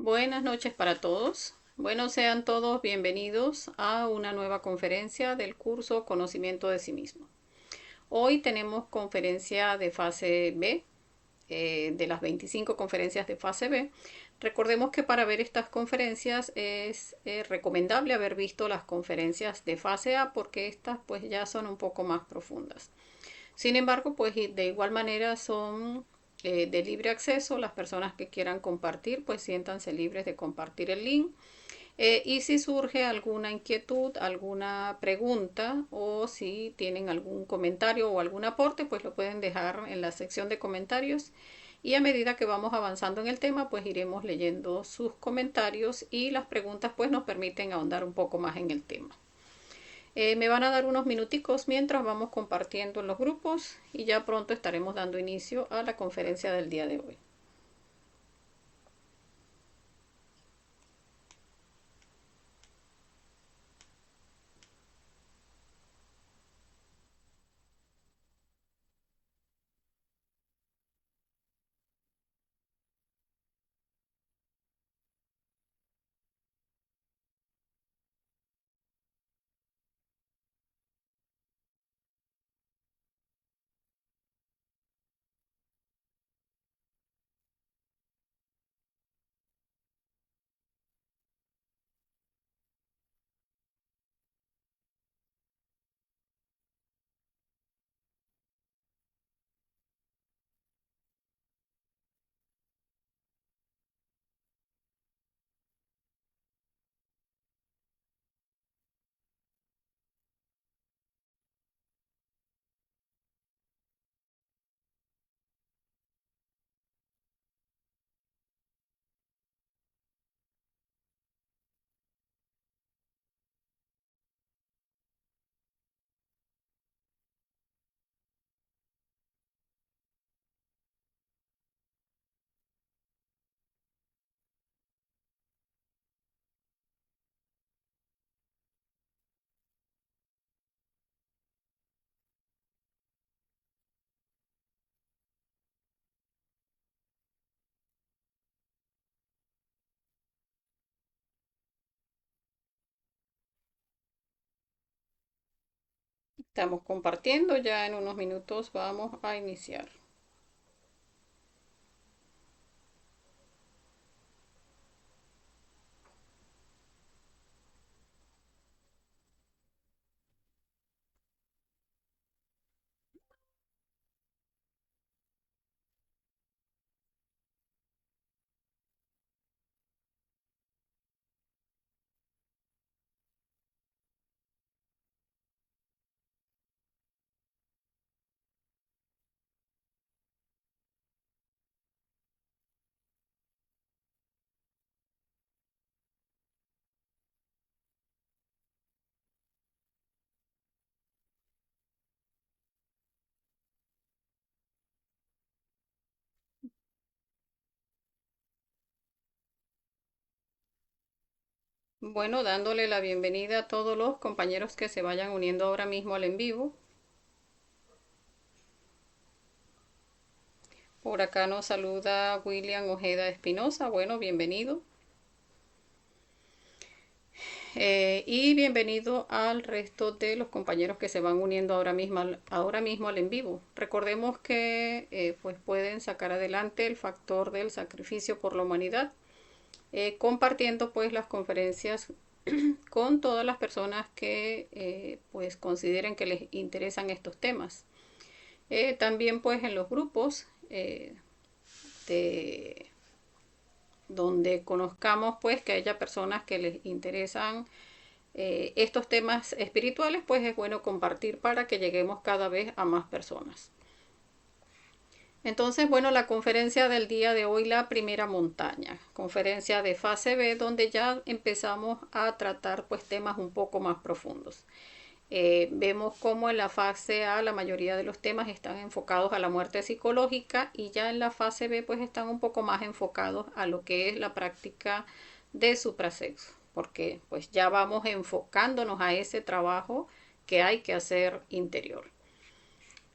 Buenas noches para todos. Bueno, sean todos bienvenidos a una nueva conferencia del curso Conocimiento de sí mismo. Hoy tenemos conferencia de fase B, de las 25 conferencias de fase B. Recordemos que para ver estas conferencias es recomendable haber visto las conferencias de fase A porque estas pues ya son un poco más profundas. Sin embargo, pues de igual manera son de libre acceso. Las personas que quieran compartir, pues siéntanse libres de compartir el link. Y si surge alguna inquietud, alguna pregunta o si tienen algún comentario o algún aporte, pues lo pueden dejar en la sección de comentarios. Y a medida que vamos avanzando en el tema, pues iremos leyendo sus comentarios y las preguntas pues nos permiten ahondar un poco más en el tema. Me van a dar unos minuticos mientras vamos compartiendo en los grupos y ya pronto estaremos dando inicio a la conferencia del día de hoy. Estamos compartiendo, ya en unos minutos vamos a iniciar. Bueno, dándole la bienvenida a todos los compañeros que se vayan uniendo ahora mismo al en vivo. Por acá nos saluda William Ojeda Espinosa. Bueno, bienvenido. Y bienvenido al resto de los compañeros que se van uniendo ahora mismo al en vivo. Recordemos que pues pueden sacar adelante el factor del sacrificio por la humanidad, compartiendo pues las conferencias con todas las personas que pues consideren que les interesan estos temas. También pues en los grupos de donde conozcamos pues que haya personas que les interesan estos temas espirituales, pues es bueno compartir para que lleguemos cada vez a más personas. Entonces, bueno, la conferencia del día de hoy, la primera montaña, conferencia de fase B, donde ya empezamos a tratar pues temas un poco más profundos. Vemos cómo en la fase A la mayoría de los temas están enfocados a la muerte psicológica y ya en la fase B pues están un poco más enfocados a lo que es la práctica de suprasexo, porque pues ya vamos enfocándonos a ese trabajo que hay que hacer interior.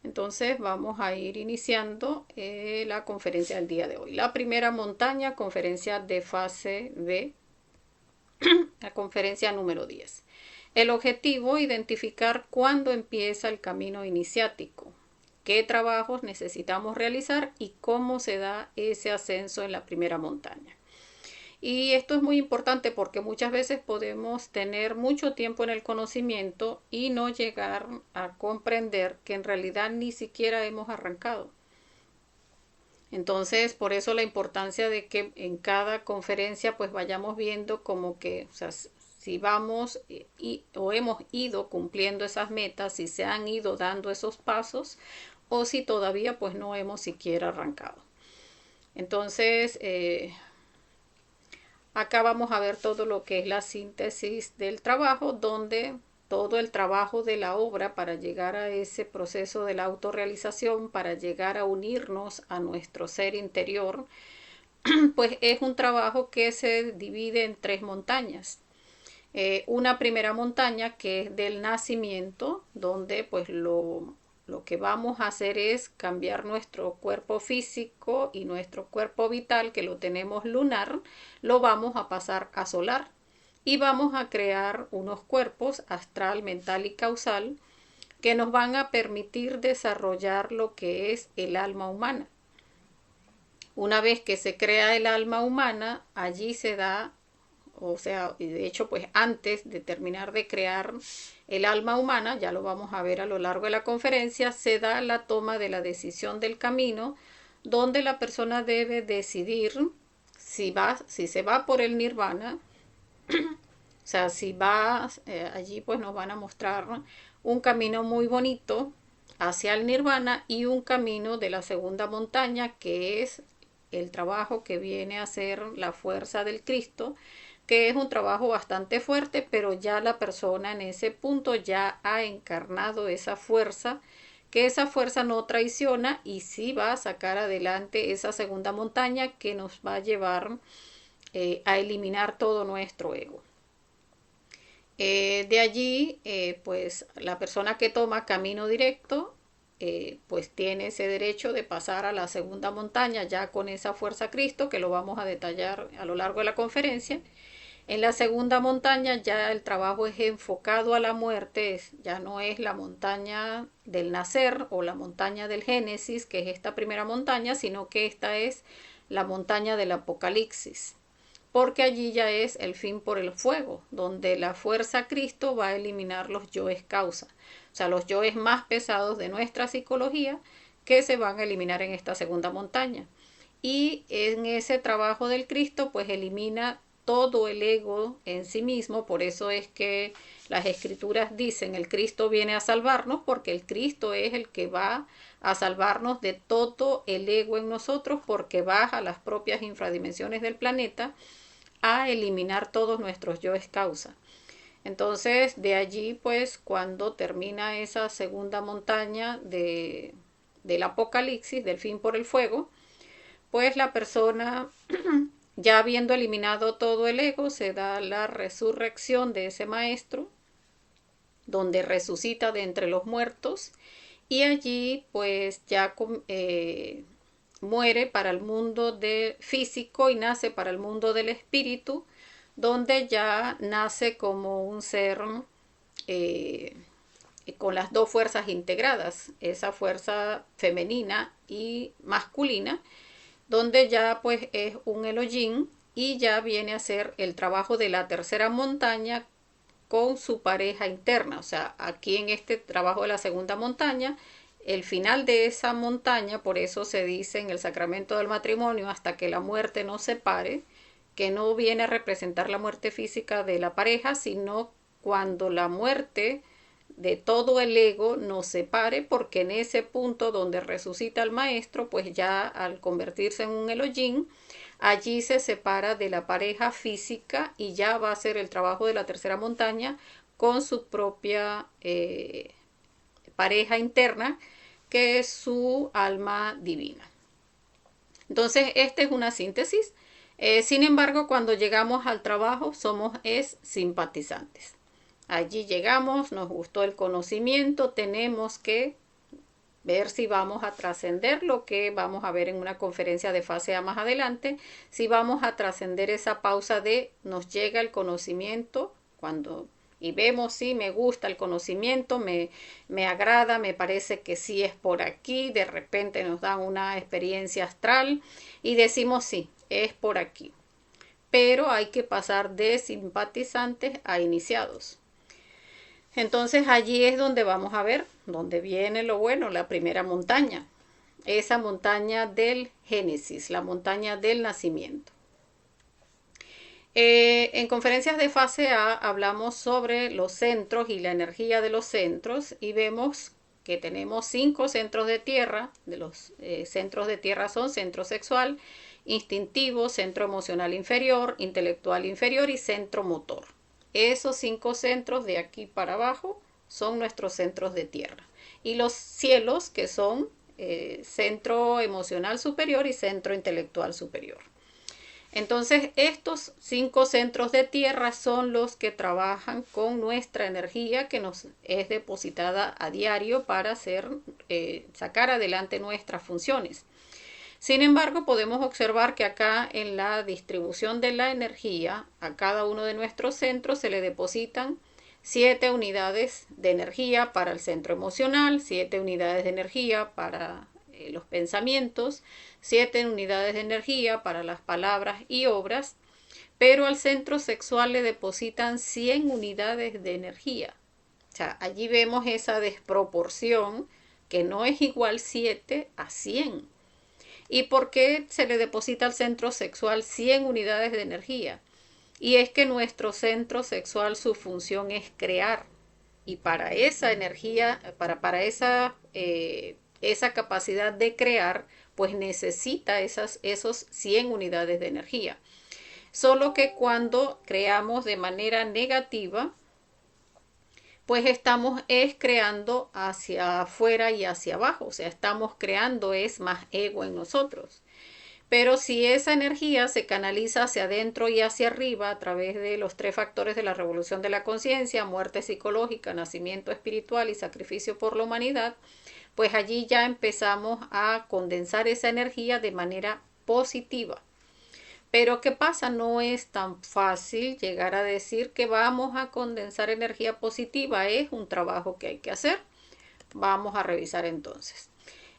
Entonces vamos a ir iniciando la conferencia del día de hoy. La primera montaña, conferencia de fase B, la conferencia número 10. El objetivo, identificar cuándo empieza el camino iniciático, qué trabajos necesitamos realizar y cómo se da ese ascenso en la primera montaña. Y esto es muy importante porque muchas veces podemos tener mucho tiempo en el conocimiento y no llegar a comprender que en realidad ni siquiera hemos arrancado. Entonces, por eso la importancia de que en cada conferencia pues vayamos viendo como que, o sea, si vamos o hemos ido cumpliendo esas metas, si se han ido dando esos pasos o si todavía pues no hemos siquiera arrancado. Entonces, acá vamos a ver todo lo que es la síntesis del trabajo, donde todo el trabajo de la obra para llegar a ese proceso de la autorrealización, para llegar a unirnos a nuestro ser interior, pues es un trabajo que se divide en 3 montañas. Una primera montaña que es del nacimiento, donde pues lo que vamos a hacer es cambiar nuestro cuerpo físico y nuestro cuerpo vital, que lo tenemos lunar, lo vamos a pasar a solar y vamos a crear unos cuerpos astral, mental y causal que nos van a permitir desarrollar lo que es el alma humana. Una vez que se crea el alma humana, allí se da, o sea, de hecho, pues antes de terminar de crear el alma humana, ya lo vamos a ver a lo largo de la conferencia, se da la toma de la decisión del camino, donde la persona debe decidir si se va por el nirvana, o sea, si va, allí pues nos van a mostrar un camino muy bonito hacia el nirvana y un camino de la segunda montaña, que es el trabajo que viene a ser la fuerza del Cristo, que es un trabajo bastante fuerte, pero ya la persona en ese punto ya ha encarnado esa fuerza, que esa fuerza no traiciona y sí va a sacar adelante esa segunda montaña que nos va a llevar a eliminar todo nuestro ego. De allí, pues la persona que toma camino directo, pues tiene ese derecho de pasar a la segunda montaña ya con esa fuerza Cristo, que lo vamos a detallar a lo largo de la conferencia. En la segunda montaña ya el trabajo es enfocado a la muerte, ya no es la montaña del nacer o la montaña del Génesis, que es esta primera montaña, sino que esta es la montaña del Apocalipsis, porque allí ya es el fin por el fuego, donde la fuerza Cristo va a eliminar los yoes causa, o sea, los yoes más pesados de nuestra psicología que se van a eliminar en esta segunda montaña. Y en ese trabajo del Cristo, pues elimina todo el ego en sí mismo. Por eso es que las escrituras dicen el Cristo viene a salvarnos, porque el Cristo es el que va a salvarnos de todo el ego en nosotros, porque baja a las propias infradimensiones del planeta a eliminar todos nuestros yoes causa. Entonces, de allí, pues, cuando termina esa segunda montaña del Apocalipsis, del fin por el fuego, pues la persona, ya habiendo eliminado todo el ego, se da la resurrección de ese maestro, donde resucita de entre los muertos, y allí pues ya muere para el mundo de físico y nace para el mundo del espíritu, donde ya nace como un ser con las dos fuerzas integradas, esa fuerza femenina y masculina, donde ya pues es un Elohim y ya viene a ser el trabajo de la tercera montaña con su pareja interna. O sea, aquí en este trabajo de la segunda montaña, el final de esa montaña, por eso se dice en el sacramento del matrimonio, hasta que la muerte nos separe, que no viene a representar la muerte física de la pareja, sino cuando la muerte de todo el ego nos separe, porque en ese punto donde resucita el maestro, pues ya al convertirse en un Elohim, allí se separa de la pareja física y ya va a hacer el trabajo de la tercera montaña con su propia pareja interna, que es su alma divina. Entonces, esta es una síntesis. Sin embargo, cuando llegamos al trabajo, somos simpatizantes. Allí llegamos, nos gustó el conocimiento, tenemos que ver si vamos a trascender lo que vamos a ver en una conferencia de fase A más adelante, si vamos a trascender esa pausa de nos llega el conocimiento cuando y vemos si me gusta el conocimiento, me agrada, me parece que sí es por aquí, de repente nos dan una experiencia astral y decimos sí, es por aquí. Pero hay que pasar de simpatizantes a iniciados. Entonces allí es donde vamos a ver, donde viene lo bueno, la primera montaña. Esa montaña del Génesis, la montaña del nacimiento. En conferencias de fase A hablamos sobre los centros y la energía de los centros y vemos que tenemos 5 centros de tierra. De los centros de tierra son centro sexual, instintivo, centro emocional inferior, intelectual inferior y centro motor. Esos 5 centros de aquí para abajo son nuestros centros de tierra. Y los cielos que son centro emocional superior y centro intelectual superior. Entonces, estos 5 centros de tierra son los que trabajan con nuestra energía que nos es depositada a diario para sacar adelante nuestras funciones. Sin embargo, podemos observar que acá en la distribución de la energía, a cada uno de nuestros centros se le depositan 7 unidades de energía para el centro emocional, 7 unidades de energía para los pensamientos, 7 unidades de energía para las palabras y obras, pero al centro sexual le depositan 100 unidades de energía. O sea, allí vemos esa desproporción que no es igual 7 a 100. ¿Y por qué se le deposita al centro sexual 100 unidades de energía? Y es que nuestro centro sexual, su función es crear. Y para esa energía, para esa capacidad de crear, pues necesita esos 100 unidades de energía. Solo que cuando creamos de manera negativa, pues estamos creando hacia afuera y hacia abajo. O sea, estamos creando más ego en nosotros. Pero si esa energía se canaliza hacia adentro y hacia arriba a través de los 3 factores de la revolución de la conciencia, muerte psicológica, nacimiento espiritual y sacrificio por la humanidad, pues allí ya empezamos a condensar esa energía de manera positiva. Pero ¿qué pasa? No es tan fácil llegar a decir que vamos a condensar energía positiva. Es un trabajo que hay que hacer. Vamos a revisar entonces.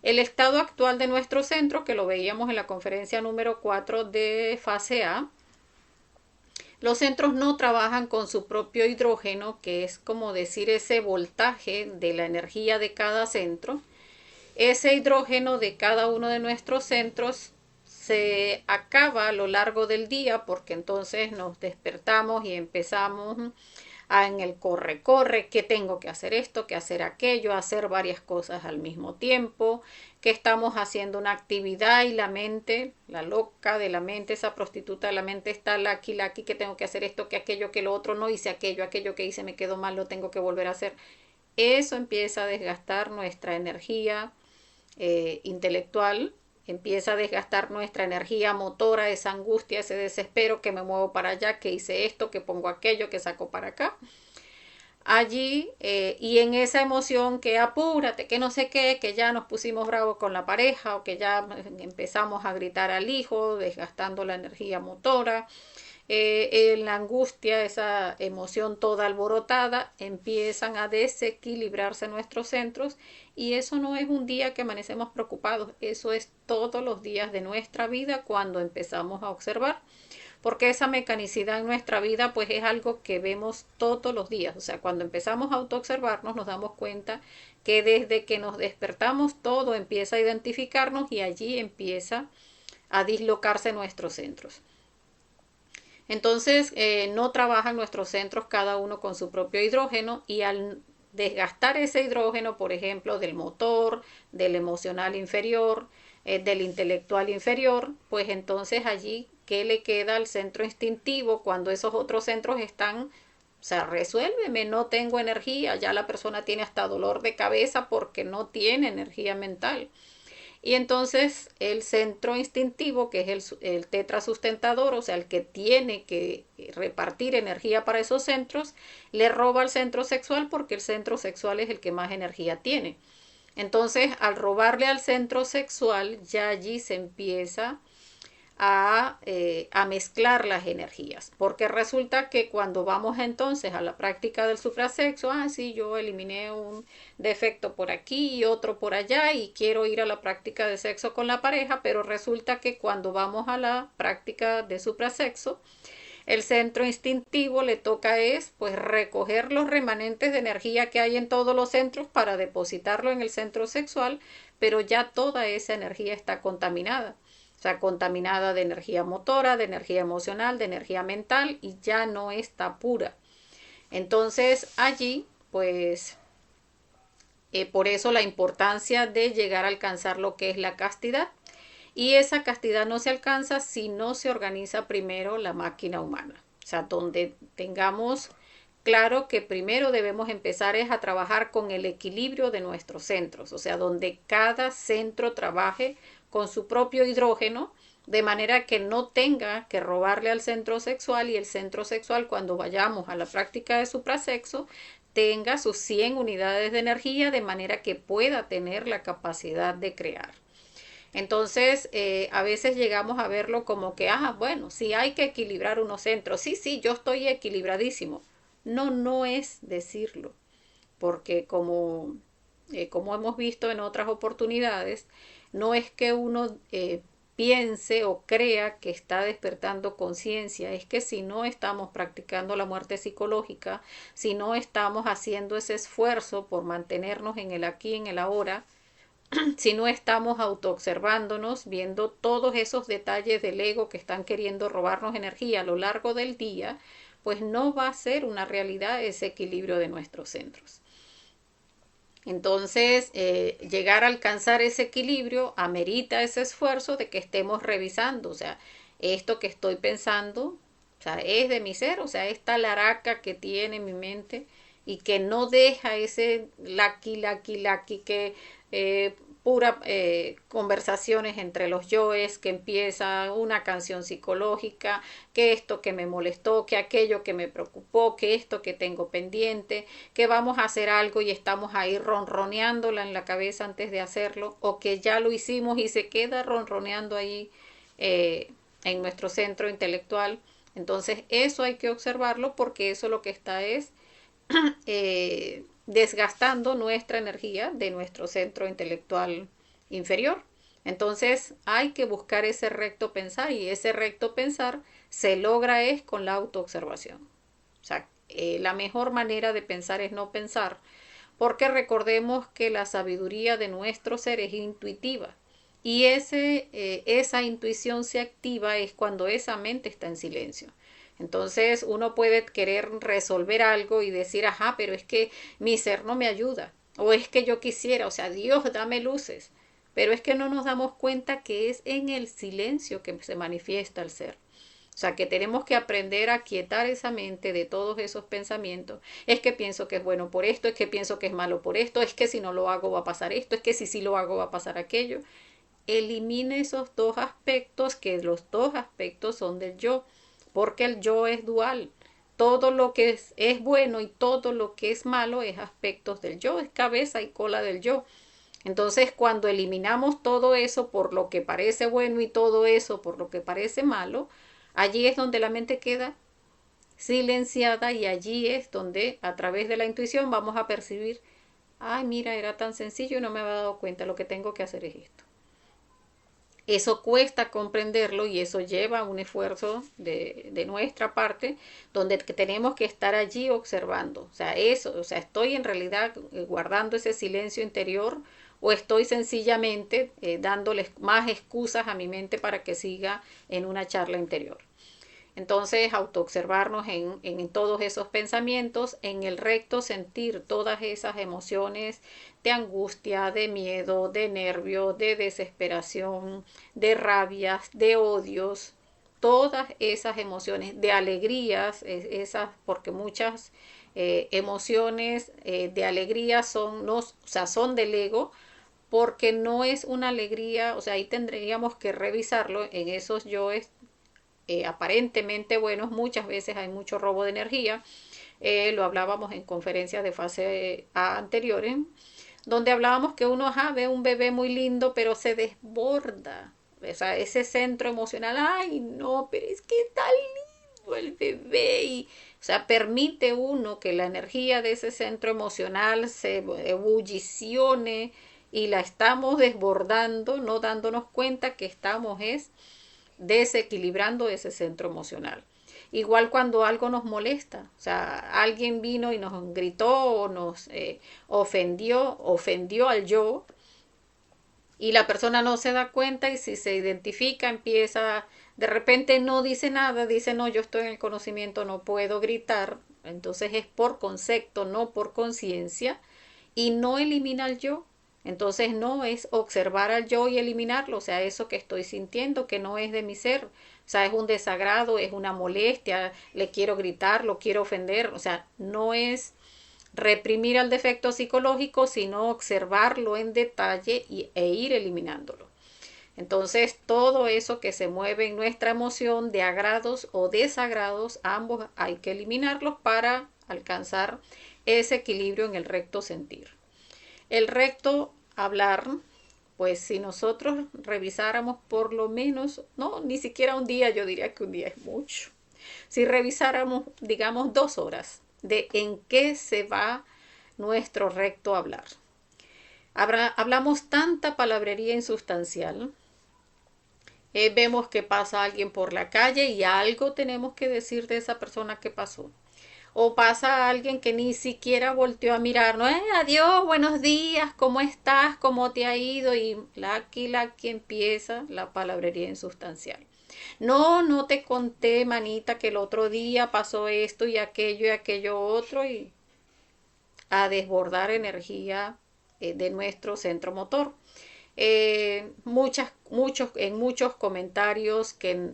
El estado actual de nuestro centro, que lo veíamos en la conferencia número 4 de fase A, los centros no trabajan con su propio hidrógeno, que es como decir ese voltaje de la energía de cada centro. Ese hidrógeno de cada uno de nuestros centros se acaba a lo largo del día porque entonces nos despertamos y empezamos en el corre, que tengo que hacer esto, que hacer aquello, hacer varias cosas al mismo tiempo, que estamos haciendo una actividad y la mente, la loca de la mente, esa prostituta de la mente está laqui, que tengo que hacer esto, que aquello, que lo otro, no hice aquello que hice me quedó mal, lo tengo que volver a hacer. Eso empieza a desgastar nuestra energía intelectual, empieza a desgastar nuestra energía motora, esa angustia, ese desespero, que me muevo para allá, que hice esto, que pongo aquello, que saco para acá. Allí y en esa emoción que apúrate, que no sé qué, que ya nos pusimos bravos con la pareja o que ya empezamos a gritar al hijo, desgastando la energía motora. En la angustia, esa emoción toda alborotada, empiezan a desequilibrarse nuestros centros y eso no es un día que amanecemos preocupados, eso es todos los días de nuestra vida cuando empezamos a observar, porque esa mecanicidad en nuestra vida pues es algo que vemos todos los días, o sea, cuando empezamos a autoobservarnos nos damos cuenta que desde que nos despertamos todo empieza a identificarnos y allí empieza a dislocarse nuestros centros. Entonces no trabajan nuestros centros cada uno con su propio hidrógeno y al desgastar ese hidrógeno, por ejemplo, del motor, del emocional inferior, del intelectual inferior, pues entonces allí, ¿qué le queda al centro instintivo cuando esos otros centros están? O sea, resuélveme, no tengo energía, ya la persona tiene hasta dolor de cabeza porque no tiene energía mental. Y entonces el centro instintivo, que es el tetrasustentador, o sea, el que tiene que repartir energía para esos centros, le roba al centro sexual porque el centro sexual es el que más energía tiene. Entonces, al robarle al centro sexual, ya allí se empieza a mezclar las energías, porque resulta que cuando vamos entonces a la práctica del suprasexo, sí, yo eliminé un defecto por aquí y otro por allá y quiero ir a la práctica de sexo con la pareja, pero resulta que cuando vamos a la práctica de suprasexo, el centro instintivo le toca es pues recoger los remanentes de energía que hay en todos los centros para depositarlo en el centro sexual, pero ya toda esa energía está contaminada. O sea, contaminada de energía motora, de energía emocional, de energía mental y ya no está pura. Entonces allí, pues, por eso la importancia de llegar a alcanzar lo que es la castidad. Y esa castidad no se alcanza si no se organiza primero la máquina humana. O sea, donde tengamos claro que primero debemos empezar es a trabajar con el equilibrio de nuestros centros. O sea, donde cada centro trabaje con su propio hidrógeno, de manera que no tenga que robarle al centro sexual y el centro sexual cuando vayamos a la práctica de suprasexo tenga sus 100 unidades de energía de manera que pueda tener la capacidad de crear. Entonces, a veces llegamos a verlo como que, bueno, sí hay que equilibrar unos centros. Sí, sí, yo estoy equilibradísimo. No, no es decirlo, porque como hemos visto en otras oportunidades, no es que uno piense o crea que está despertando conciencia, es que si no estamos practicando la muerte psicológica, si no estamos haciendo ese esfuerzo por mantenernos en el aquí, en el ahora, si no estamos autoobservándonos, viendo todos esos detalles del ego que están queriendo robarnos energía a lo largo del día, pues no va a ser una realidad ese equilibrio de nuestros centros. Entonces, llegar a alcanzar ese equilibrio amerita ese esfuerzo de que estemos revisando, o sea, esto que estoy pensando, o sea, es de mi ser, o sea, esta laraca que tiene mi mente y que no deja ese laki que pura conversaciones entre los yoes, que empieza una canción psicológica, que esto que me molestó, que aquello que me preocupó, que esto que tengo pendiente, que vamos a hacer algo y estamos ahí ronroneándola en la cabeza antes de hacerlo, o que ya lo hicimos y se queda ronroneando ahí en nuestro centro intelectual. Entonces eso hay que observarlo porque eso lo que está es desgastando nuestra energía de nuestro centro intelectual inferior. Entonces hay que buscar ese recto pensar y ese recto pensar se logra es con la autoobservación. O sea, la mejor manera de pensar es no pensar, porque recordemos que la sabiduría de nuestro ser es intuitiva y esa intuición se activa es cuando esa mente está en silencio. Entonces uno puede querer resolver algo y decir, pero es que mi ser no me ayuda, o es que yo quisiera, o sea, Dios, dame luces, pero es que no nos damos cuenta que es en el silencio que se manifiesta el ser. O sea, que tenemos que aprender a quietar esa mente de todos esos pensamientos. Es que pienso que es bueno por esto, es que pienso que es malo por esto, es que si no lo hago va a pasar esto, es que si sí lo hago va a pasar aquello. Elimine esos dos aspectos, que los dos aspectos son del yo, porque el yo es dual. Todo lo que es bueno y todo lo que es malo es aspectos del yo, es cabeza y cola del yo. Entonces, cuando eliminamos todo eso por lo que parece bueno y todo eso por lo que parece malo, allí es donde la mente queda silenciada y allí es donde a través de la intuición vamos a percibir, mira, era tan sencillo y no me había dado cuenta, lo que tengo que hacer es esto. Eso cuesta comprenderlo y eso lleva un esfuerzo de nuestra parte donde tenemos que estar allí observando. O sea, estoy en realidad guardando ese silencio interior o estoy sencillamente dándoles más excusas a mi mente para que siga en una charla interior. Entonces, autoobservarnos en todos esos pensamientos, en el recto sentir todas esas emociones de angustia, de miedo, de nervio, de desesperación, de rabias, de odios, todas esas emociones, de alegrías, esas, porque muchas emociones de alegría son, no, o sea, son del ego, porque no es una alegría, o sea, ahí tendríamos que revisarlo en esos yoes aparentemente buenos, muchas veces hay mucho robo de energía. Lo hablábamos en conferencias de fase A anteriores, donde hablábamos que uno ve un bebé muy lindo, pero se desborda. O sea, ese centro emocional, ay, no, pero es que está lindo el bebé. Y, o sea, permite uno que la energía de ese centro emocional se ebullicione y la estamos desbordando, no dándonos cuenta que estamos desequilibrando ese centro emocional. Igual cuando algo nos molesta, o sea, alguien vino y nos gritó o nos ofendió al yo, y la persona no se da cuenta y si se identifica empieza, de repente no dice nada, dice no, yo estoy en el conocimiento, no puedo gritar, entonces es por concepto, no por conciencia, y no elimina al yo. Entonces no es observar al yo y eliminarlo, o sea, eso que estoy sintiendo que no es de mi ser, o sea, es un desagrado, es una molestia, le quiero gritar, lo quiero ofender, o sea, no es reprimir al defecto psicológico, sino observarlo en detalle e ir eliminándolo. Entonces, todo eso que se mueve en nuestra emoción de agrados o desagrados, ambos hay que eliminarlos para alcanzar ese equilibrio en el recto sentir. El recto hablar, pues si nosotros revisáramos por lo menos, no, ni siquiera un día, yo diría que un día es mucho. Si revisáramos, digamos, 2 horas de en qué se va nuestro recto hablar. Hablamos tanta palabrería insustancial. Vemos que pasa alguien por la calle y algo tenemos que decir de esa persona que pasó. O pasa alguien que ni siquiera volteó a mirarnos. Adiós, buenos días, ¿cómo estás? ¿Cómo te ha ido? Y aquí empieza la palabrería insustancial. No, no te conté, manita, que el otro día pasó esto y aquello otro, y a desbordar energía de nuestro centro motor. En muchos comentarios que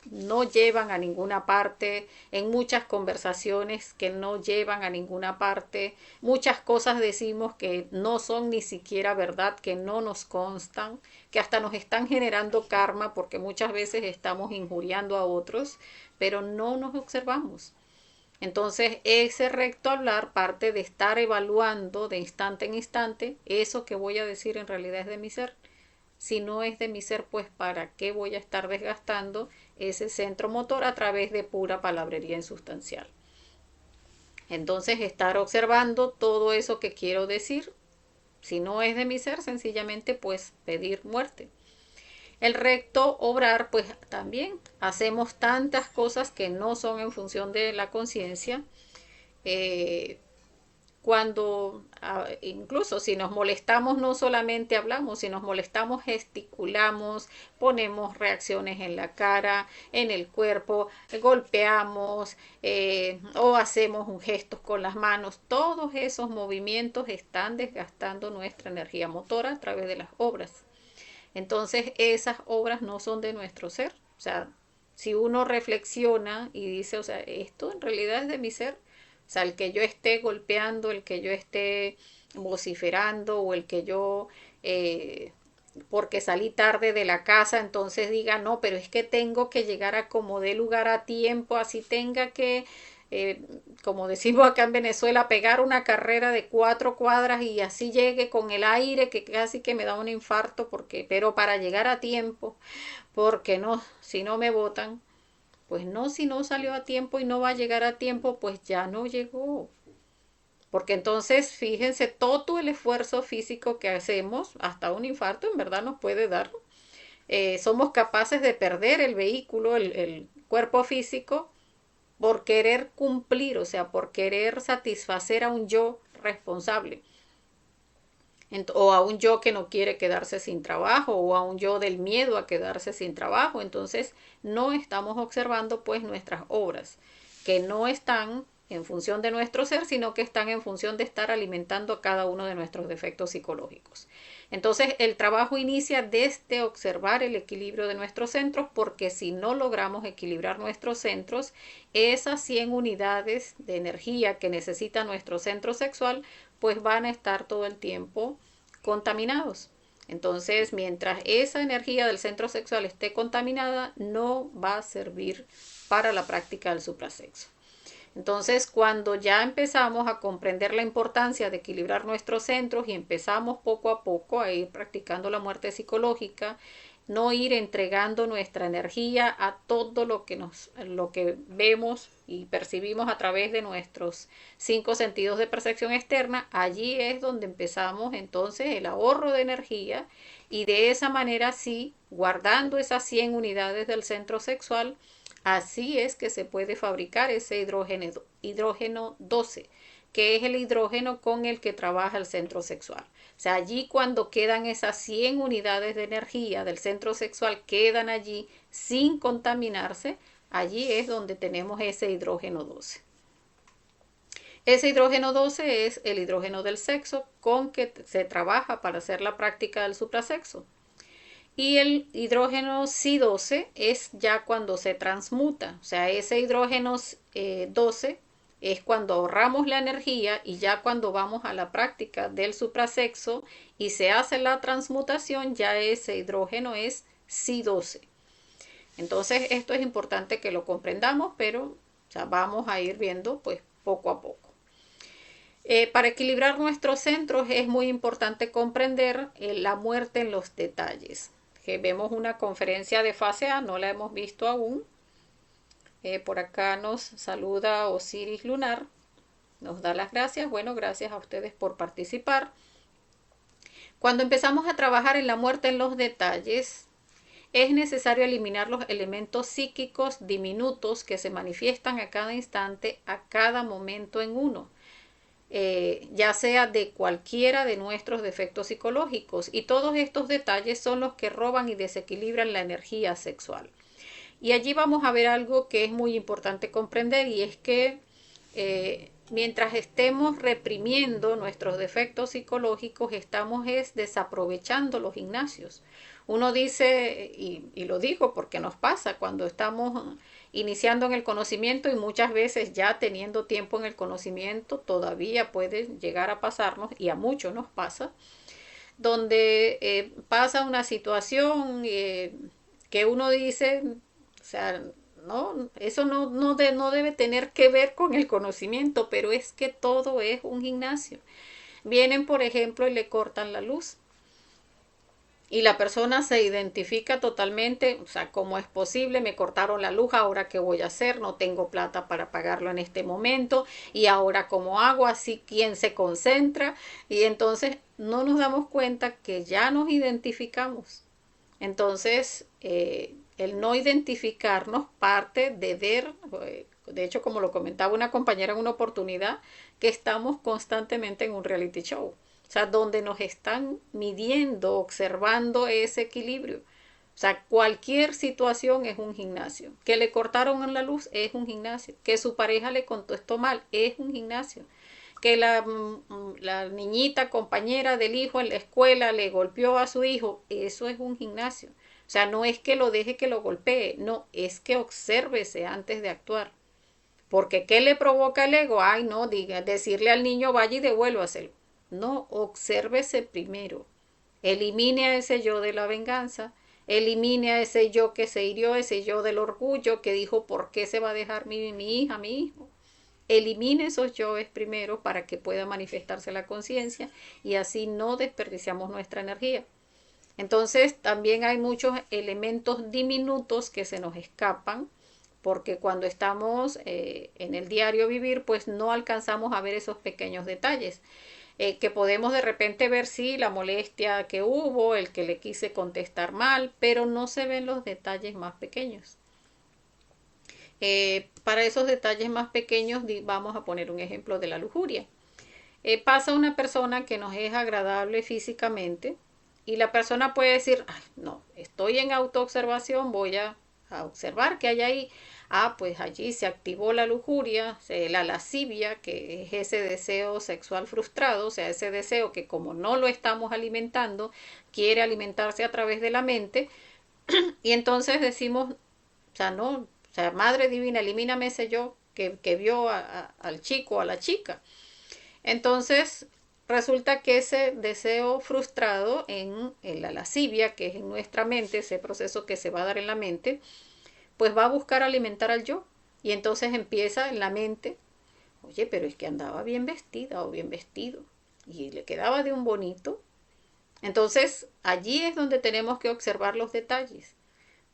no llevan a ninguna parte, en muchas conversaciones que no llevan a ninguna parte, muchas cosas decimos que no son ni siquiera verdad, que no nos constan, que hasta nos están generando karma porque muchas veces estamos injuriando a otros, pero no nos observamos. Entonces, ese recto hablar parte de estar evaluando de instante en instante, eso que voy a decir en realidad es de mi ser. Si no es de mi ser, pues ¿para qué voy a estar desgastando ese centro motor a través de pura palabrería insustancial? Entonces, estar observando todo eso que quiero decir. Si no es de mi ser, sencillamente pues pedir muerte. El recto obrar, pues también hacemos tantas cosas que no son en función de la conciencia. Cuando incluso si nos molestamos no solamente hablamos, si nos molestamos gesticulamos, ponemos reacciones en la cara, en el cuerpo, golpeamos o hacemos un gestos con las manos. Todos esos movimientos están desgastando nuestra energía motora a través de las obras. Entonces esas obras no son de nuestro ser. O sea, si uno reflexiona y dice, o sea, esto en realidad es de mi ser. O sea, el que yo esté golpeando, el que yo esté vociferando o el que yo, porque salí tarde de la casa, entonces diga, no, pero es que tengo que llegar a como dé lugar a tiempo, así tenga que, como decimos acá en Venezuela, pegar una carrera de 4 cuadras y así llegue con el aire que casi que me da un infarto, pero para llegar a tiempo, porque no, si no me botan. Pues no, si no salió a tiempo y no va a llegar a tiempo, pues ya no llegó. Porque entonces, fíjense, todo el esfuerzo físico que hacemos, hasta un infarto en verdad nos puede dar. Somos capaces de perder el vehículo, el cuerpo físico, por querer cumplir, o sea, por querer satisfacer a un yo responsable. O a un yo que no quiere quedarse sin trabajo, o a un yo del miedo a quedarse sin trabajo. Entonces no estamos observando pues nuestras obras, que no están en función de nuestro ser, sino que están en función de estar alimentando a cada uno de nuestros defectos psicológicos. Entonces el trabajo inicia desde observar el equilibrio de nuestros centros, porque si no logramos equilibrar nuestros centros, esas 100 unidades de energía que necesita nuestro centro sexual, pues van a estar todo el tiempo contaminados. Entonces, mientras esa energía del centro sexual esté contaminada, no va a servir para la práctica del suprasexo. Entonces, cuando ya empezamos a comprender la importancia de equilibrar nuestros centros y empezamos poco a poco a ir practicando la muerte psicológica, no ir entregando nuestra energía a todo lo que vemos y percibimos a través de nuestros 5 sentidos de percepción externa, allí es donde empezamos entonces el ahorro de energía y de esa manera sí, guardando esas 100 unidades del centro sexual, así es que se puede fabricar ese hidrógeno 12, que es el hidrógeno con el que trabaja el centro sexual. O sea, allí cuando quedan esas 100 unidades de energía del centro sexual, quedan allí sin contaminarse, allí es donde tenemos ese hidrógeno 12. Ese hidrógeno 12 es el hidrógeno del sexo con que se trabaja para hacer la práctica del suprasexo. Y el hidrógeno Si12 es ya cuando se transmuta, o sea, ese hidrógeno 12 es cuando ahorramos la energía y ya cuando vamos a la práctica del suprasexo y se hace la transmutación, ya ese hidrógeno es Si12. Entonces esto es importante que lo comprendamos, pero o sea, vamos a ir viendo pues poco a poco. Para equilibrar nuestros centros es muy importante comprender la muerte en los detalles. Que vemos una conferencia de fase A, no la hemos visto aún. Por acá nos saluda Osiris Lunar, nos da las gracias. Bueno, gracias a ustedes por participar. Cuando empezamos a trabajar en la muerte en los detalles, es necesario eliminar los elementos psíquicos diminutos que se manifiestan a cada instante, a cada momento en uno. Ya sea de cualquiera de nuestros defectos psicológicos, y todos estos detalles son los que roban y desequilibran la energía sexual. Y allí vamos a ver algo que es muy importante comprender, y es que mientras estemos reprimiendo nuestros defectos psicológicos, estamos desaprovechando los gimnasios. Uno dice, y lo digo porque nos pasa cuando estamos iniciando en el conocimiento y muchas veces ya teniendo tiempo en el conocimiento, todavía puede llegar a pasarnos, y a muchos nos pasa, donde pasa una situación que uno dice, o sea, no, eso no debe tener que ver con el conocimiento, pero es que todo es un gimnasio. Vienen, por ejemplo, y le cortan la luz. Y la persona se identifica totalmente, o sea, ¿cómo es posible? Me cortaron la luz, ¿ahora qué voy a hacer? No tengo plata para pagarlo en este momento. ¿Y ahora cómo hago? Así, ¿quién se concentra? Y entonces no nos damos cuenta que ya nos identificamos. Entonces, el no identificarnos parte de ver, de hecho, como lo comentaba una compañera en una oportunidad, que estamos constantemente en un reality show. O sea, donde nos están midiendo, observando ese equilibrio. O sea, cualquier situación es un gimnasio. Que le cortaron en la luz es un gimnasio. Que su pareja le contestó mal es un gimnasio. Que la niñita compañera del hijo en la escuela le golpeó a su hijo, eso es un gimnasio. O sea, no es que lo deje que lo golpee, no, es que obsérvese antes de actuar. Porque ¿qué le provoca el ego? Ay, no, diga, decirle al niño vaya y devuélvaselo. No, obsérvese primero. Elimine a ese yo de la venganza. Elimine a ese yo que se hirió, ese yo del orgullo que dijo, ¿por qué se va a dejar mi hija, mi hijo? Elimine esos yoes primero para que pueda manifestarse la conciencia y así no desperdiciamos nuestra energía. Entonces también hay muchos elementos diminutos que se nos escapan porque cuando estamos en el diario vivir pues no alcanzamos a ver esos pequeños detalles. Que podemos de repente ver sí la molestia que hubo, el que le quise contestar mal, pero no se ven los detalles más pequeños. Para esos detalles más pequeños vamos a poner un ejemplo de la lujuria. Pasa una persona que nos es agradable físicamente y la persona puede decir, ay, no, estoy en autoobservación, voy a observar que hay ahí. Ah, pues allí se activó la lujuria, la lascivia, que es ese deseo sexual frustrado, o sea, ese deseo que como no lo estamos alimentando, quiere alimentarse a través de la mente. Y entonces decimos, o sea, no, o sea, Madre Divina, elimíname ese yo que vio al chico o a la chica. Entonces, resulta que ese deseo frustrado en la lascivia, que es en nuestra mente, ese proceso que se va a dar en la mente, pues va a buscar alimentar al yo. Y entonces empieza en la mente Oye, pero es que andaba bien vestida o bien vestido y le quedaba de un bonito. Entonces, allí es donde tenemos que observar los detalles.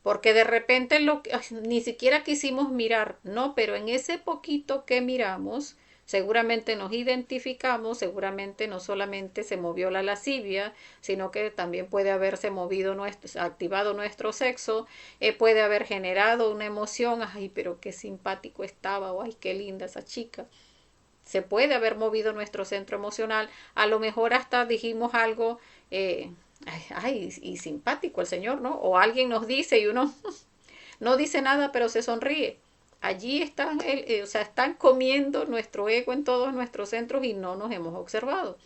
Porque de repente ni siquiera quisimos mirar, no, pero en ese poquito que miramos, seguramente nos identificamos, seguramente no solamente se movió la lascivia, sino que también puede haberse movido activado nuestro sexo, puede haber generado una emoción, ay, pero qué simpático estaba, o ay, qué linda esa chica. Se puede haber movido nuestro centro emocional, a lo mejor hasta dijimos algo, eh, ay, y simpático el señor, ¿no? O alguien nos dice y uno no dice nada, pero se sonríe. Allí están, o sea, están comiendo nuestro ego en todos nuestros centros y no nos hemos observado.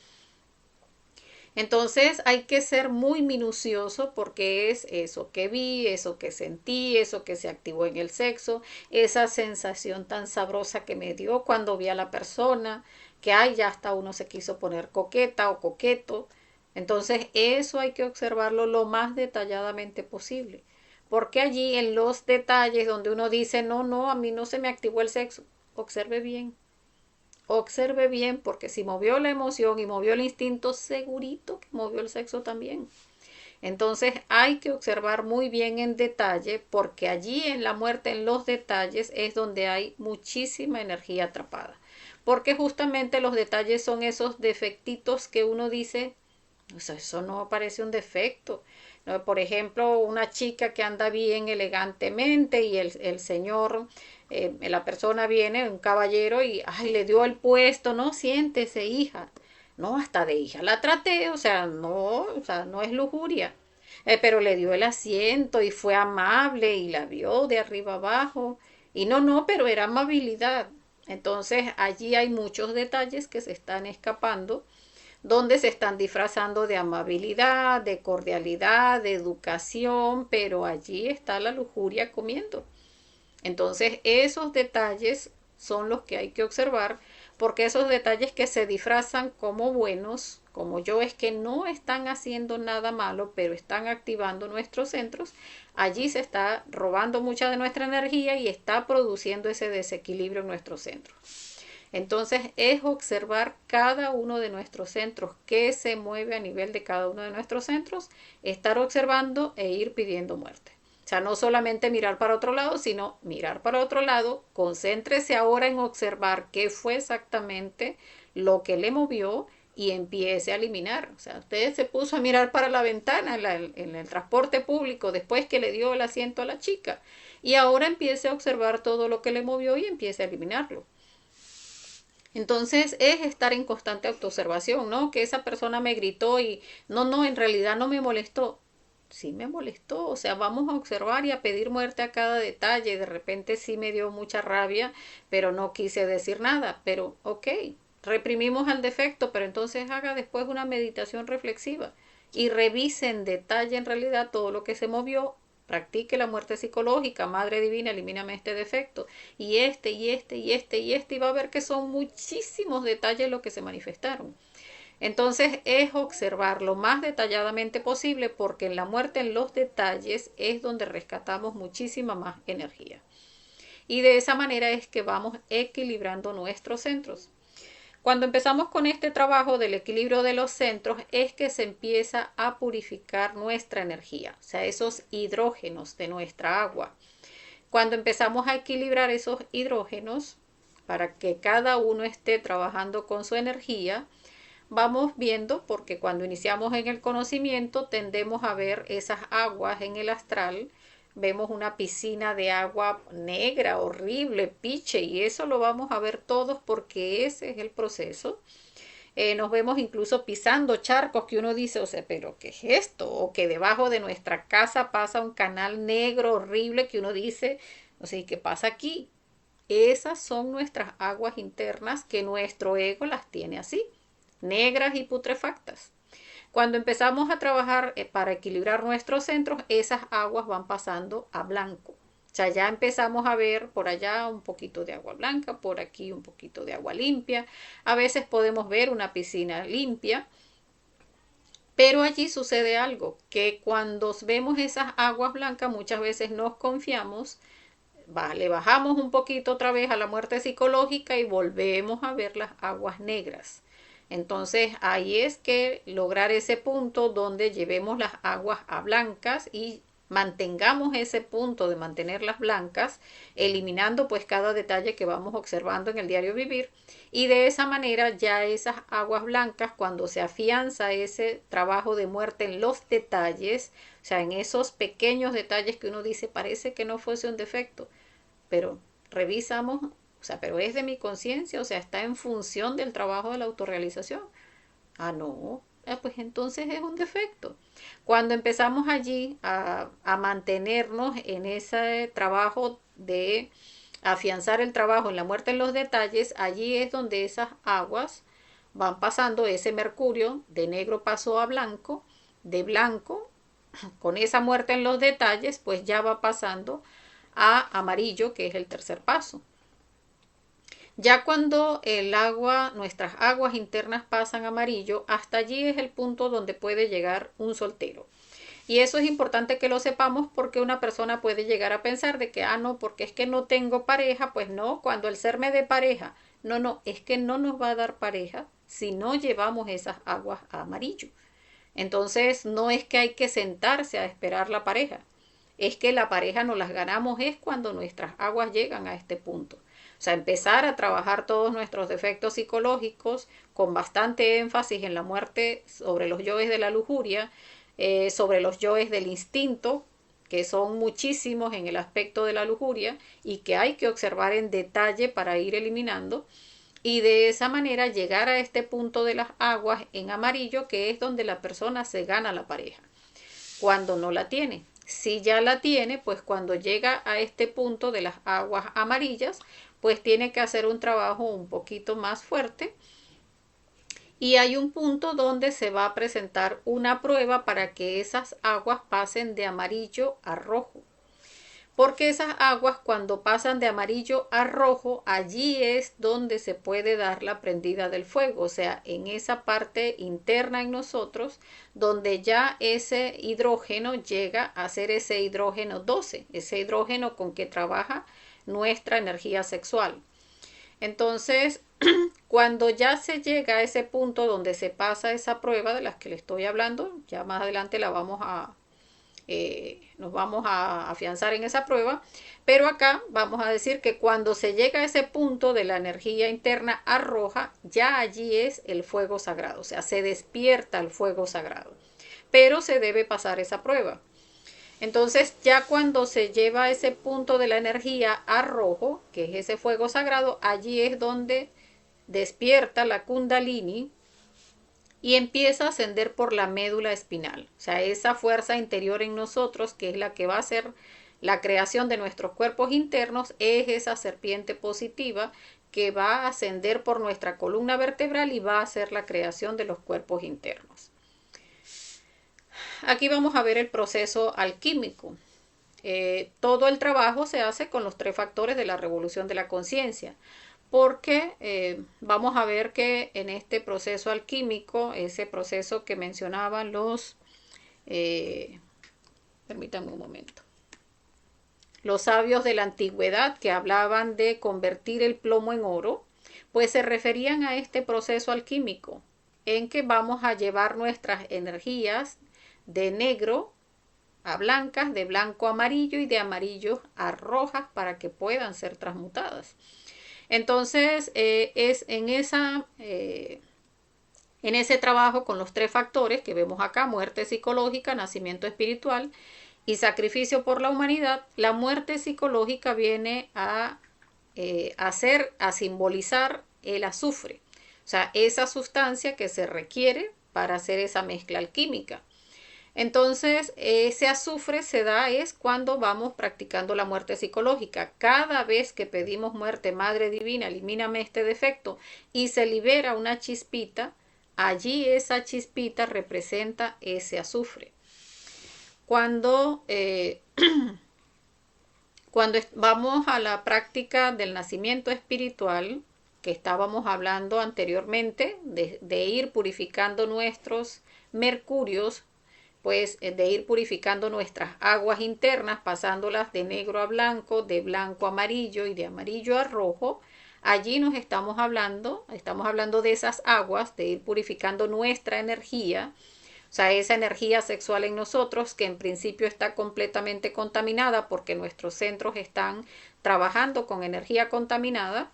Entonces hay que ser muy minucioso porque es eso que vi, eso que sentí, eso que se activó en el sexo, esa sensación tan sabrosa que me dio cuando vi a la persona, que ay, ya hasta uno se quiso poner coqueta o coqueto. Entonces eso hay que observarlo lo más detalladamente posible. Porque allí en los detalles donde uno dice, no, no, a mí no se me activó el sexo, observe bien. Observe bien, porque si movió la emoción y movió el instinto, segurito que movió el sexo también. Entonces hay que observar muy bien en detalle, porque allí en la muerte, en los detalles, es donde hay muchísima energía atrapada. Porque justamente los detalles son esos defectitos que uno dice, o sea, eso no parece un defecto. ¿No? Por ejemplo, una chica que anda bien elegantemente y el señor, la persona viene, un caballero, y ay, le dio el puesto, no, siéntese, hija. No, hasta de hija la traté, o sea, no es lujuria. Pero le dio el asiento y fue amable y la vio de arriba abajo. Y no, no, pero era amabilidad. Entonces allí hay muchos detalles que se están escapando donde se están disfrazando de amabilidad, de cordialidad, de educación, pero allí está la lujuria comiendo. Entonces, esos detalles son los que hay que observar, porque esos detalles que se disfrazan como buenos, como yo, es que no están haciendo nada malo, pero están activando nuestros centros, allí se está robando mucha de nuestra energía y está produciendo ese desequilibrio en nuestros centros. Entonces es observar cada uno de nuestros centros, qué se mueve a nivel de cada uno de nuestros centros, estar observando e ir pidiendo muerte. O sea, no solamente mirar para otro lado, sino mirar para otro lado, concéntrese ahora en observar qué fue exactamente lo que le movió y empiece a eliminar. O sea, usted se puso a mirar para la ventana en el transporte público después que le dio el asiento a la chica y ahora empiece a observar todo lo que le movió y empiece a eliminarlo. Entonces es estar en constante autoobservación, ¿no? Que esa persona me gritó y no, no, en realidad no me molestó. Sí me molestó, o sea, vamos a observar y a pedir muerte a cada detalle. De repente sí me dio mucha rabia, pero no quise decir nada. Pero, ok, reprimimos al defecto, pero entonces haga después una meditación reflexiva y revise en detalle en realidad todo lo que se movió. Practique la muerte psicológica, Madre Divina, elimíname este defecto, y este, y este, y este, y este, y va a ver que son muchísimos detalles los que se manifestaron. Entonces es observar lo más detalladamente posible porque en la muerte, en los detalles, es donde rescatamos muchísima más energía. Y de esa manera es que vamos equilibrando nuestros centros. Cuando empezamos con este trabajo del equilibrio de los centros es que se empieza a purificar nuestra energía, o sea, esos hidrógenos de nuestra agua. Cuando empezamos a equilibrar esos hidrógenos para que cada uno esté trabajando con su energía, vamos viendo, porque cuando iniciamos en el conocimiento tendemos a ver esas aguas en el astral, vemos una piscina de agua negra, horrible, piche, y eso lo vamos a ver todos porque ese es el proceso. Nos vemos incluso pisando charcos que uno dice, o sea, pero ¿qué es esto? O que debajo de nuestra casa pasa un canal negro horrible que uno dice, o sea, ¿qué pasa aquí? Esas son nuestras aguas internas que nuestro ego las tiene así, negras y putrefactas. Cuando empezamos a trabajar para equilibrar nuestros centros, esas aguas van pasando a blanco. O sea, ya empezamos a ver por allá un poquito de agua blanca, por aquí un poquito de agua limpia. A veces podemos ver una piscina limpia, pero allí sucede algo, que cuando vemos esas aguas blancas muchas veces nos confiamos, le bajamos un poquito otra vez a la muerte psicológica y volvemos a ver las aguas negras. Entonces ahí es que lograr ese punto donde llevemos las aguas a blancas y mantengamos ese punto de mantenerlas blancas, eliminando pues cada detalle que vamos observando en el diario vivir, y de esa manera ya esas aguas blancas, cuando se afianza ese trabajo de muerte en los detalles, o sea, en esos pequeños detalles que uno dice parece que no fuese un defecto, pero revisamos, o sea, pero es de mi conciencia, o sea, está en función del trabajo de la autorrealización. Ah, no, pues entonces es un defecto. Cuando empezamos allí a mantenernos en ese trabajo de afianzar el trabajo en la muerte en los detalles, allí es donde esas aguas van pasando, ese mercurio de negro pasó a blanco, de blanco, con esa muerte en los detalles, pues ya va pasando a amarillo, que es el tercer paso. Ya cuando el agua, nuestras aguas internas pasan a amarillo, hasta allí es el punto donde puede llegar un soltero. Y eso es importante que lo sepamos porque una persona puede llegar a pensar de que, no, porque es que no tengo pareja, pues no, cuando el ser me dé pareja, no, es que no nos va a dar pareja si no llevamos esas aguas a amarillo. Entonces no es que hay que sentarse a esperar la pareja, es que la pareja nos las ganamos es cuando nuestras aguas llegan a este punto. O sea, empezar a trabajar todos nuestros defectos psicológicos con bastante énfasis en la muerte sobre los yoes de la lujuria, sobre los yoes del instinto, que son muchísimos en el aspecto de la lujuria y que hay que observar en detalle para ir eliminando. Y de esa manera llegar a este punto de las aguas en amarillo, que es donde la persona se gana la pareja, cuando no la tiene. Si ya la tiene, pues cuando llega a este punto de las aguas amarillas, pues tiene que hacer un trabajo un poquito más fuerte. Y hay un punto donde se va a presentar una prueba para que esas aguas pasen de amarillo a rojo. Porque esas aguas cuando pasan de amarillo a rojo, allí es donde se puede dar la prendida del fuego, o sea, en esa parte interna en nosotros, donde ya ese hidrógeno llega a ser ese hidrógeno 12, ese hidrógeno con que trabaja nuestra energía sexual. Entonces, cuando ya se llega a ese punto donde se pasa esa prueba de las que le estoy hablando, ya más adelante la vamos nos vamos a afianzar en esa prueba, pero acá vamos a decir que cuando se llega a ese punto de la energía interna a roja, ya allí es el fuego sagrado, o sea, se despierta el fuego sagrado, pero se debe pasar esa prueba. Entonces ya cuando se lleva a ese punto de la energía a rojo, que es ese fuego sagrado, allí es donde despierta la Kundalini y empieza a ascender por la médula espinal. O sea, esa fuerza interior en nosotros, que es la que va a hacer la creación de nuestros cuerpos internos, es esa serpiente positiva que va a ascender por nuestra columna vertebral y va a hacer la creación de los cuerpos internos. Aquí vamos a ver el proceso alquímico. Todo el trabajo se hace con los 3 factores de la revolución de la conciencia, porque vamos a ver que en este proceso alquímico, ese proceso que mencionaban permítanme un momento, los sabios de la antigüedad que hablaban de convertir el plomo en oro, pues se referían a este proceso alquímico en que vamos a llevar nuestras energías de negro a blancas, de blanco a amarillo y de amarillo a rojas para que puedan ser transmutadas. Entonces, es en ese trabajo con los 3 factores que vemos acá, muerte psicológica, nacimiento espiritual y sacrificio por la humanidad, la muerte psicológica viene a simbolizar el azufre, o sea, esa sustancia que se requiere para hacer esa mezcla alquímica. Entonces, ese azufre se da es cuando vamos practicando la muerte psicológica. Cada vez que pedimos muerte, Madre Divina, elimíname este defecto, y se libera una chispita, allí esa chispita representa ese azufre. Cuando vamos a la práctica del nacimiento espiritual, que estábamos hablando anteriormente, de ir purificando nuestros mercurios, pues de ir purificando nuestras aguas internas, pasándolas de negro a blanco, de blanco a amarillo y de amarillo a rojo. Allí estamos hablando de esas aguas, de ir purificando nuestra energía, o sea, esa energía sexual en nosotros que en principio está completamente contaminada porque nuestros centros están trabajando con energía contaminada.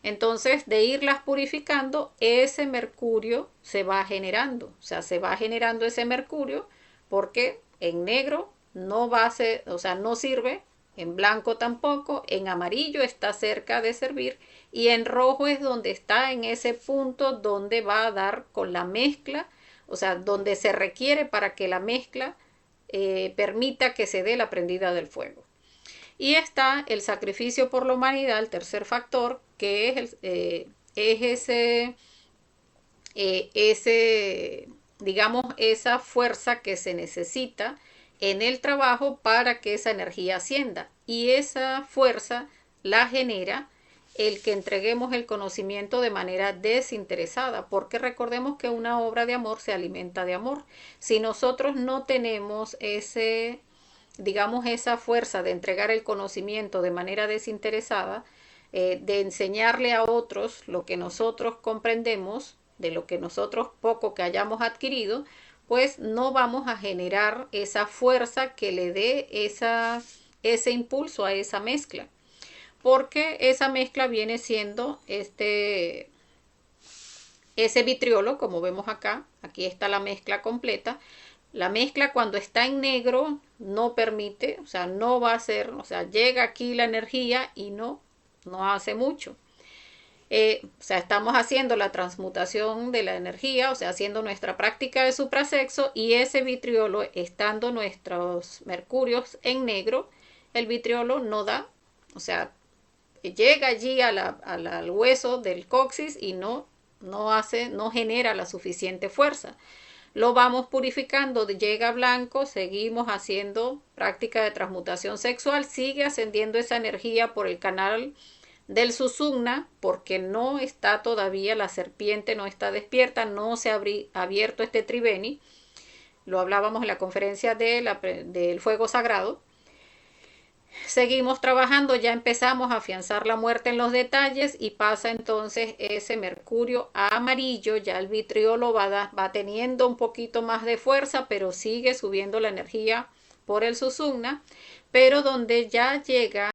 Entonces, de irlas purificando, ese mercurio se va generando. O sea, se va generando ese mercurio porque en negro no va a ser, o sea, no sirve, en blanco tampoco, en amarillo está cerca de servir y en rojo es donde está en ese punto donde va a dar con la mezcla, o sea, donde se requiere para que la mezcla permita que se dé la prendida del fuego. Y está el sacrificio por la humanidad, el tercer factor, que es digamos, esa fuerza que se necesita en el trabajo para que esa energía ascienda. Y esa fuerza la genera el que entreguemos el conocimiento de manera desinteresada, porque recordemos que una obra de amor se alimenta de amor. Si nosotros no tenemos digamos, esa fuerza de entregar el conocimiento de manera desinteresada, de enseñarle a otros lo que nosotros comprendemos, de lo que nosotros poco que hayamos adquirido, pues no vamos a generar esa fuerza que le dé ese impulso a esa mezcla. Porque esa mezcla viene siendo ese vitriolo, como vemos acá. Aquí está la mezcla completa. La mezcla cuando está en negro no permite, o sea, no va a ser, o sea, llega aquí la energía y no hace mucho. O sea, estamos haciendo la transmutación de la energía, o sea, haciendo nuestra práctica de suprasexo y ese vitriolo, estando nuestros mercurios en negro, el vitriolo no da, o sea, llega allí al hueso del coxis y no genera la suficiente fuerza. Lo vamos purificando, llega blanco, seguimos haciendo práctica de transmutación sexual, sigue ascendiendo esa energía por el canal del Susumna, porque no está todavía, la serpiente no está despierta, no se ha abierto este Triveni. Lo hablábamos en la conferencia del fuego sagrado. Seguimos trabajando, ya empezamos a afianzar la muerte en los detalles y pasa entonces ese mercurio a amarillo, ya el vitriolo va teniendo un poquito más de fuerza, pero sigue subiendo la energía por el Susumna, pero donde ya llega